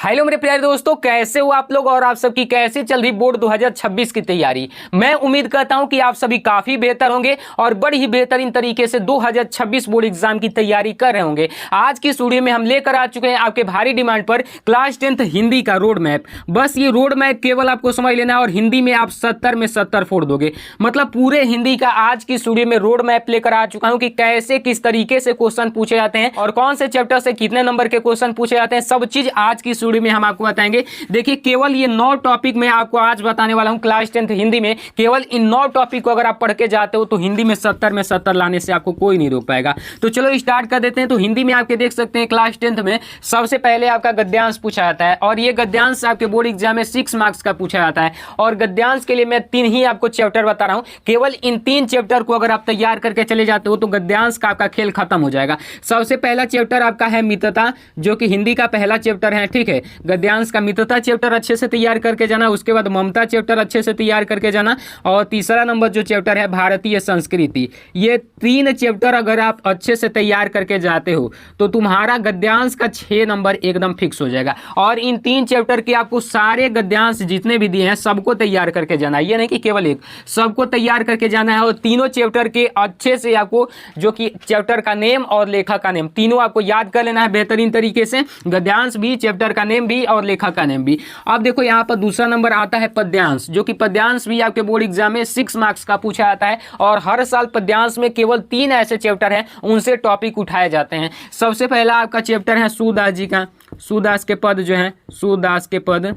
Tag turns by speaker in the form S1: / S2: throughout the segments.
S1: Hello मेरे प्यारे दोस्तों, कैसे हो आप लोग और आप सबकी कैसे चल रही बोर्ड 2026 की तैयारी। मैं उम्मीद करता हूं कि आप सभी काफी बेहतर होंगे और बड़ी ही बेहतरीन तरीके से 2026 बोर्ड एग्जाम की तैयारी कर रहे होंगे। आज की वीडियो में हम लेकर आ चुके हैं आपके भारी डिमांड पर क्लास 10th हिंदी का रोड मैप। बस ये रोड मैप केवल आपको समझ लेना है और हिंदी में आप 70 में 70 फोड़ दोगे। मतलब पूरे हिंदी का आज की वीडियो में रोड मैप लेकर आ चुका हूं कि कैसे किस तरीके से क्वेश्चन पूछे जाते हैं और कौन से चैप्टर से कितने नंबर के क्वेश्चन पूछे जाते हैं, सब चीज आज की वीडियो में हम आपको बताएंगे। देखिए, केवल ये 9 टॉपिक मैं आपको आज बताने वाला हूं क्लास 10th हिंदी में। केवल इन 9 टॉपिक को अगर आप पढ़ के जाते हो तो हिंदी में 70 में 70 लाने से आपको कोई नहीं रोक पाएगा। तो चलो स्टार्ट कर देते हैं। तो हिंदी में आपके देख सकते हैं क्लास 10th में सबसे पहले आपका गद्यांश पूछा जाता है और ये गद्यांश आपके बोर्ड एग्जाम में 6 मार्क्स का पूछा जाता है। और गद्यांश के लिए मैं 3 ही आपको चैप्टर बता रहा हूं। केवल इन 3 चैप्टर को अगर आप तैयार करके चले जाते हो तो गद्यांश का आपका खेल खत्म हो जाएगा। सबसे पहला चैप्टर आपका है मितता, जो कि हिंदी का पहला चैप्टर है। ठीक है, गद्यांश का मितता चैप्टर अच्छे से तैयार करके जाना। उसके बाद ममता चैप्टर अच्छे से तैयार करके जाना। और तीसरा नंबर जो चैप्टर है भारतीय संस्कृति। ये 3 चैप्टर अगर आप अच्छे से तैयार करके जाते हो तो तुम्हारा गद्यांश का 6 नंबर एकदम फिक्स हो जाएगा। और इन 3 चैप्टर के आपको सारे गद्यांश जितने भी दिए हैं सबको तैयार करके जाना है। ये नहीं कि केवल एक, सबको तैयार करके जाना है। और तीनों चैप्टर के अच्छे से आपको जो कि चैप्टर का नेम और लेखक का नेम तीनों आपको याद कर लेना है बेहतरीन तरीके से। गद्यांश भी, चैप्टर का नेम भी और लेखक का नेम भी। अब देखो यहाँ पर दूसरा नंबर आता है पद्यांश, जो कि पद्यांश भी आपके बोर्ड एग्जाम में 6 मार्क्स का पूछा जाता है। और हर साल पद्यांश में केवल 3 ऐसे चैप्टर हैं उनसे टॉपिक उठाए जाते हैं। सबसे पहला आपका चैप्टर है सूरदास जी का, सूरदास के पद जो है, सूरदास के पद।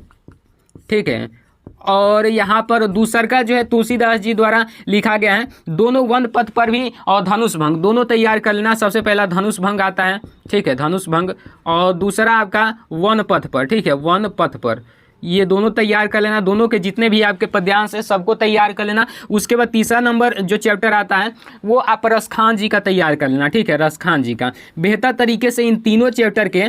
S1: ठीक है, और यहाँ पर दूसर का जो है तुलसीदास जी द्वारा लिखा गया है। दोनों वन पथ पर भी और धनुष भंग दोनों तैयार कर लेना। सबसे पहला धनुष भंग आता है। ठीक है, धनुष भंग। और दूसरा आपका वन पथ पर। ठीक है, वन पथ पर, ये दोनों तैयार कर लेना। दोनों के जितने भी आपके पद्यांश है सबको तैयार कर लेना। उसके बाद तीसरा नंबर जो चैप्टर आता है वो आप रसखान जी का तैयार कर लेना। ठीक है, रसखान जी का बेहतर तरीके से इन तीनों चैप्टर के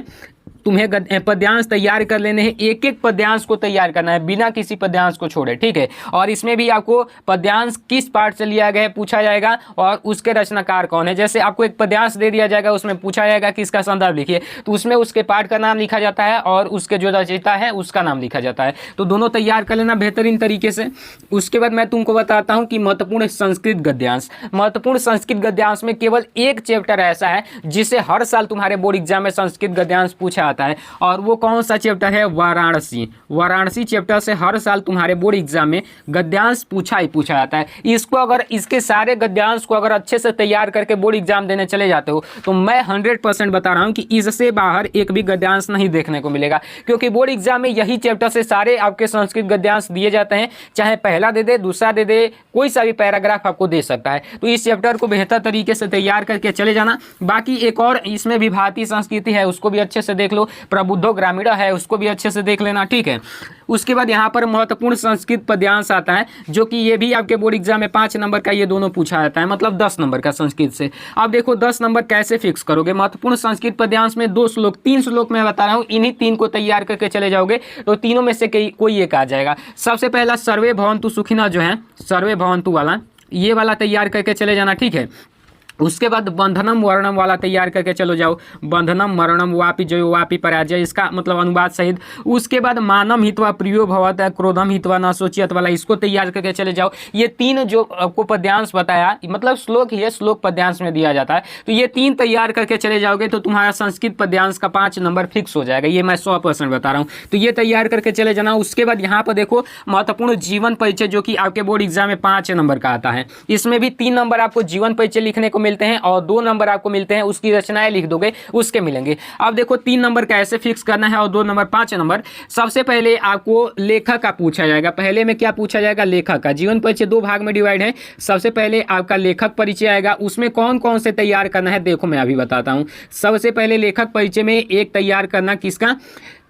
S1: तुम्हें पद्यांश तैयार कर लेने हैं। एक एक पद्यांश को तैयार करना है बिना किसी पद्यांश को छोड़े। ठीक है, और इसमें भी आपको पद्यांश किस पार्ट से लिया गया है पूछा जाएगा और उसके रचनाकार कौन है। जैसे आपको एक पद्यांश दे दिया जाएगा, उसमें पूछा जाएगा कि इसका संदर्भ लिखिए, तो उसमें उसके पार्ट का नाम लिखा जाता है और उसके जो रचयिता है उसका नाम लिखा जाता है। तो दोनों तैयार कर लेना बेहतरीन तरीके से। उसके बाद मैं तुमको बताता हूँ कि महत्वपूर्ण संस्कृत गद्यांश। महत्वपूर्ण संस्कृत गद्यांश में केवल एक चैप्टर ऐसा है जिसे हर साल तुम्हारे बोर्ड एग्जाम में संस्कृत गद्यांश पूछा है। और वो कौन सा चैप्टर है? वाराणसी। वाराणसी चैप्टर से हर साल तुम्हारे बोर्ड एग्जाम में गद्यांश पूछा जाता है। इसको अगर इसके सारे गद्यांश को अगर अच्छे से तैयार करके बोर्ड एग्जाम देने चले जाते हो तो मैं 100% बता रहा हूं कि इससे बाहर एक भी गद्यांश नहीं देखने को मिलेगा, क्योंकि बोर्ड एग्जाम में यही चैप्टर से सारे आपके संस्कृत गद्यांश दिए जाते हैं। चाहे पहला दे दे, दूसरा दे दे, कोई सा भी पैराग्राफ आपको दे सकता है। तो इस चैप्टर को बेहतर तरीके से तैयार करके चले जाना। बाकी एक और इसमें भी भारतीय संस्कृति है, उसको भी अच्छे से देख लो। प्रबुद्धो ग्रामीण है, उसको भी अच्छे से देख लेना। ठीक है, उसके बाद यहाँ पर महत्वपूर्ण संस्कृत पद्यांश आता है, जो कि ये भी आपके बोर्ड एग्जाम में 5 नंबर का ये दोनों पूछा जाता है, मतलब 10 नंबर का संस्कृत से। अब देखो 10 नंबर कैसे फिक्स करोगे। महत्वपूर्ण संस्कृत पद्यांश में 2 श्लोक 3 श्लोक मैं बता रहा हूँ, इन्हीं 3 को तैयार करके चले जाओगे तो तीनों में से कोई एक आ जाएगा। सबसे पहला सर्वे भवन्तु सुखिनः जो है, सर्वे भवन्तु वाला, ये वाला तैयार करके चले जाना। ठीक है, उसके बाद बंधनम वर्णम वाला तैयार करके चलो जाओ। बंधनम मरणम वापि जयो वापि पराजय, इसका मतलब अनुवाद सहित। उसके बाद मानम हित्वा प्रियो भवत क्रोधम हित्वा न सोचियत वाला, इसको तैयार करके चले जाओ। ये 3 जो आपको पद्यांश बताया, मतलब श्लोक ही है, श्लोक पद्यांश में दिया जाता है। तो ये 3 तैयार करके चले जाओगे तो तुम्हारा संस्कृत पद्यांश का 5 नंबर फिक्स हो जाएगा। ये मैं 100% बता रहा हूँ, तो ये तैयार करके चले जाना। उसके बाद यहाँ पर देखो महत्वपूर्ण जीवन परिचय, जो कि आपके बोर्ड एग्जाम में 5 नंबर का आता है। इसमें भी 3 नंबर आपको जीवन परिचय लिखने को मिलते हैं और 2 नंबर आपको मिलते हैं उसकी रचनाएं लिख दोगे उसके मिलेंगे। अब देखो 3 नंबर कैसे फिक्स करना है और 2 नंबर 5 नंबर। सबसे पहले आपको लेखक का पूछा जाएगा। पहले में क्या पूछा जाएगा? लेखक का। जीवन परिचय 2 भाग में डिवाइड है। सबसे पहले आपका लेखक परिचय आएगा। उसमें कौन कौन से तैयार करना है देखो मैं अभी बताता हूँ। सबसे पहले लेखक परिचय में एक तैयार करना किसका?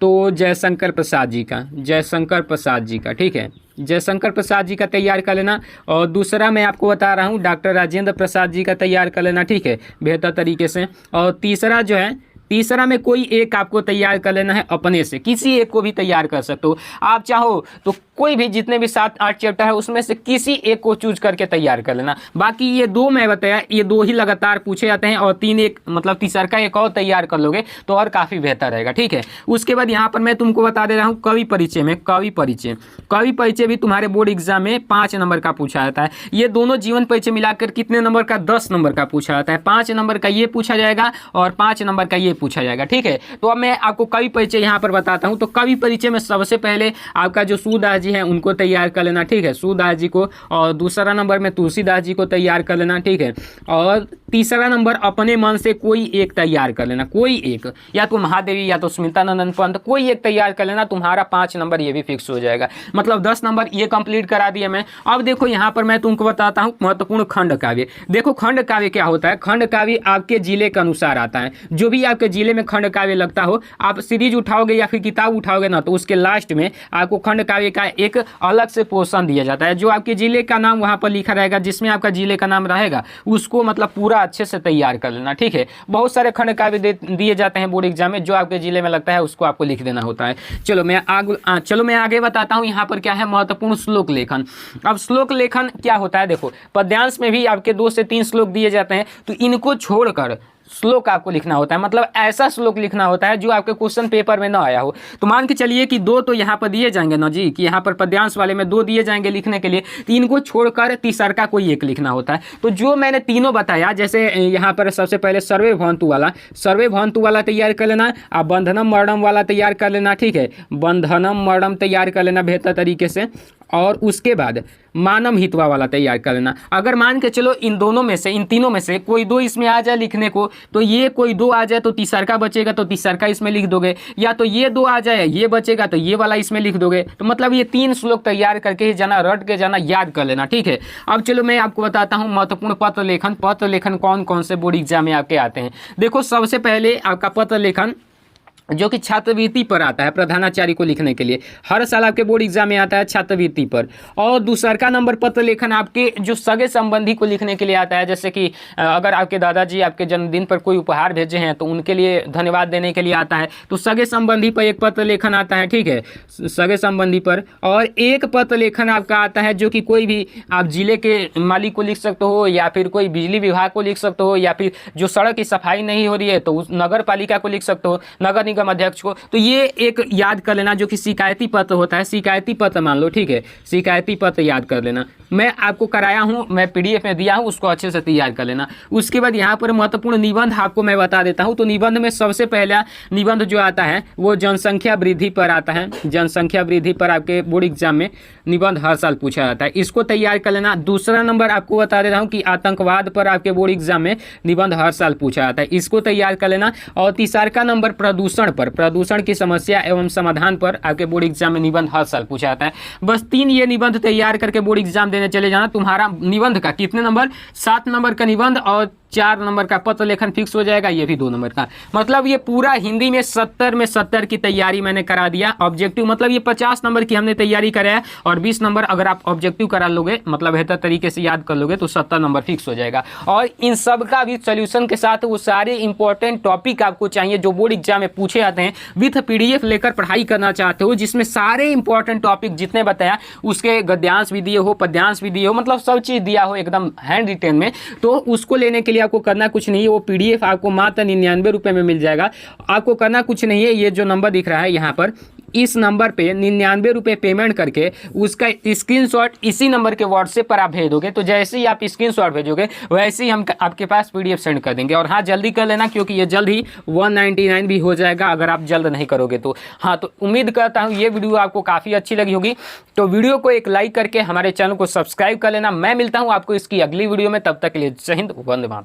S1: तो जयशंकर प्रसाद जी का, जयशंकर प्रसाद जी का। ठीक है, जयशंकर प्रसाद जी का तैयार कर लेना। और दूसरा मैं आपको बता रहा हूँ डॉक्टर राजेंद्र प्रसाद जी का तैयार कर लेना। ठीक है, बेहतर तरीके से। और तीसरा जो है, तीसरा में कोई एक आपको तैयार कर लेना है अपने से, किसी एक को भी तैयार कर सकते हो। आप चाहो तो कोई भी जितने भी 7-8 चैप्टर है उसमें से किसी एक को चूज करके तैयार कर लेना। बाकी ये 2 मैं बताया, ये 2 ही लगातार पूछे जाते हैं और 3 एक मतलब तीसरा का एक और तैयार कर लोगे तो और काफ़ी बेहतर रहेगा, ठीक है। उसके बाद यहाँ पर मैं तुमको बता दे रहा हूँ कवि परिचय में, कवि परिचय भी तुम्हारे बोर्ड एग्जाम में 5 नंबर का पूछा जाता है। ये दोनों जीवन परिचय मिलाकर कितने नंबर का, 10 नंबर का पूछा जाता है। 5 नंबर का ये पूछा जाएगा और 5 नंबर का ये पूछा जाएगा, ठीक है। तो अब मैं आपको कवि परिचय यहाँ पर बताता हूँ। तो कवि परिचय में सबसे पहले आपका जो सूरदास जी हैं उनको तैयार कर लेना, ठीक है, सूरदास जी को। और दूसरा नंबर में तुलसीदास जी को तैयार कर लेना, ठीक है। और तीसरा नंबर अपने मन से कोई एक तैयार कर लेना, कोई एक, या तो महादेवी या तो स्मितानंदन पंत, कोई एक तैयार कर लेना, तुम्हारा 5 नंबर ये भी फिक्स हो जाएगा। मतलब 10 नंबर ये कंप्लीट करा दिया मैं। अब देखो यहाँ पर मैं तुमको बताता हूँ महत्वपूर्ण खंड काव्य। देखो खंड काव्य क्या होता है, खंड काव्य आपके जिले के अनुसार आता है। जो भी आपके जिले में खंड काव्य लगता हो, आप सीरीज उठाओगे या फिर किताब उठाओगे ना, तो उसके लास्ट में आपको खंड काव्य का एक अलग से पोर्शन दिया जाता है। जो आपके जिले का नाम वहाँ पर लिखा रहेगा, जिसमें आपका जिले का नाम रहेगा उसको मतलब पूरा अच्छे से तैयार कर लेना, ठीक है। बहुत सारे खंड काव्य दिए जाते हैं बोर्ड एग्जाम में, जो आपके जिले में लगता है उसको आपको लिख देना होता है। चलो मैं आगे बताता हूँ यहाँ पर क्या है महत्वपूर्ण श्लोक लेखन। अब श्लोक लेखन क्या होता है, देखो पद्यांश में भी आपके 2 से 3 श्लोक दिए जाते हैं, तो इनको छोड़कर श्लोक आपको लिखना होता है। मतलब ऐसा श्लोक लिखना होता है जो आपके क्वेश्चन पेपर में ना आया हो। तो मान के चलिए कि 2 तो यहाँ पर दिए जाएंगे ना जी, कि यहाँ पर पद्यांश वाले में 2 दिए जाएंगे लिखने के लिए, तो इनको छोड़कर तीसरा का कोई एक लिखना होता है। तो जो मैंने तीनों बताया, जैसे यहाँ पर सबसे पहले सर्वे भवन्तु वाला तैयार कर लेना, आप बंधनम मरणम वाला तैयार कर लेना, ठीक है, बंधनम मरणम तैयार कर लेना बेहतर तरीके से। और उसके बाद मानम हितवा वाला तैयार कर लेना। अगर मान के चलो इन तीनों में से कोई 2 इसमें आ जाए लिखने को, तो ये कोई 2 आ जाए तो तीसरा का बचेगा, तो तीसरा का इसमें लिख दोगे, या तो ये 2 आ जाए ये बचेगा तो ये वाला इसमें लिख दोगे। तो मतलब ये 3 श्लोक तैयार करके ही जाना, रट के जाना, याद कर लेना, ठीक है। अब चलो मैं आपको बताता हूँ महत्वपूर्ण पत्र लेखन कौन कौन से बोर्ड एग्जाम में आपके आते हैं। देखो सबसे पहले आपका पत्र लेखन जो कि छात्रवृत्ति पर आता है, प्रधानाचार्य को लिखने के लिए हर साल आपके बोर्ड एग्जाम में आता है छात्रवृत्ति पर। और दूसरा का नंबर पत्र लेखन आपके जो सगे संबंधी को लिखने के लिए आता है। जैसे कि अगर आपके दादाजी आपके जन्मदिन पर कोई उपहार भेजे हैं तो उनके लिए धन्यवाद देने के लिए आता है, तो सगे संबंधी पर एक पत्र लेखन आता है, ठीक है, सगे संबंधी पर। और एक पत्र लेखन आपका आता है जो कि कोई भी आप जिले के मालिक को लिख सकते हो, या फिर कोई बिजली विभाग को लिख सकते हो, या फिर जो सड़क की सफाई नहीं हो रही है तो उस नगर पालिका को लिख सकते हो, नगर निगम अध्यक्ष को। तो ये एक याद कर लेना जो कि शिकायती पत्र होता है, शिकायती पत्र मान लो, ठीक है, शिकायती पत्र याद कर लेना। मैं आपको कराया हूँ, मैं PDF में दिया हूँ, उसको अच्छे से तैयार कर लेना। उसके बाद यहाँ पर महत्वपूर्ण निबंध आपको मैं बता देता हूँ। तो निबंध में सबसे पहला निबंध जो आता है वो जनसंख्या वृद्धि पर आता है। जनसंख्या वृद्धि पर आपके बोर्ड एग्जाम में निबंध हर साल पूछा जाता है, इसको तैयार कर लेना। दूसरा नंबर आपको बता दे रहा हूँ कि आतंकवाद पर आपके बोर्ड एग्जाम में निबंध हर साल पूछा जाता है, इसको तैयार कर लेना। और तीसरा का नंबर प्रदूषण पर, प्रदूषण की समस्या एवं समाधान पर आपके बोर्ड एग्जाम में निबंध हर साल पूछा जाता है। बस 3 ये निबंध तैयार करके बोर्ड एग्जाम देने चले जाना। तुम्हारा निबंध का कितने नंबर, 7 नंबर का निबंध और 4 नंबर का पत्र लेखन फिक्स हो जाएगा, ये भी 2 नंबर का। मतलब ये पूरा हिंदी में 70 में 70 की तैयारी मैंने करा दिया। ऑब्जेक्टिव मतलब ये 50 नंबर की हमने तैयारी कराया, और 20 नंबर अगर आप ऑब्जेक्टिव करा लोगे, मतलब बेहतर तरीके से याद कर लोगे, तो 70 नंबर फिक्स हो जाएगा। और इन सब का भी सोल्यूशन के साथ वो सारे इंपॉर्टेंट टॉपिक आपको चाहिए जो बोर्ड एग्जाम में पूछे जाते हैं, विथ PDF लेकर पढ़ाई करना चाहते हो, जिसमें सारे इंपॉर्टेंट टॉपिक जितने बताया उसके गद्यांश भी दिए हो, पद्यांश भी दिए हो, मतलब सब चीज़ दिया हो एकदम हैंड रिटेन में। तो उसको लेने के लिए आपको करना कुछ नहीं है, वो PDF आपको मात्र 99 रुपये में मिल जाएगा। आपको करना कुछ नहीं है, ये जो नंबर दिख रहा है यहाँ पर, इस नंबर पे 99 रुपये पेमेंट करके उसका स्क्रीनशॉट इसी नंबर के व्हाट्सएप पर आप भेज दोगे। तो जैसे ही आप स्क्रीनशॉट भेजोगे वैसे ही हम आपके पास PDF सेंड कर देंगे। और हाँ, जल्दी कर लेना क्योंकि ये जल्द ही 199 भी हो जाएगा अगर आप जल्द नहीं करोगे तो। हाँ, तो उम्मीद करता हूँ ये वीडियो आपको काफ़ी अच्छी लगी होगी। तो वीडियो को एक लाइक करके हमारे चैनल को सब्सक्राइब कर लेना। मैं मिलता हूँ आपको इसकी अगली वीडियो में, तब तक के लिए जय हिंद, वंदे मातरम।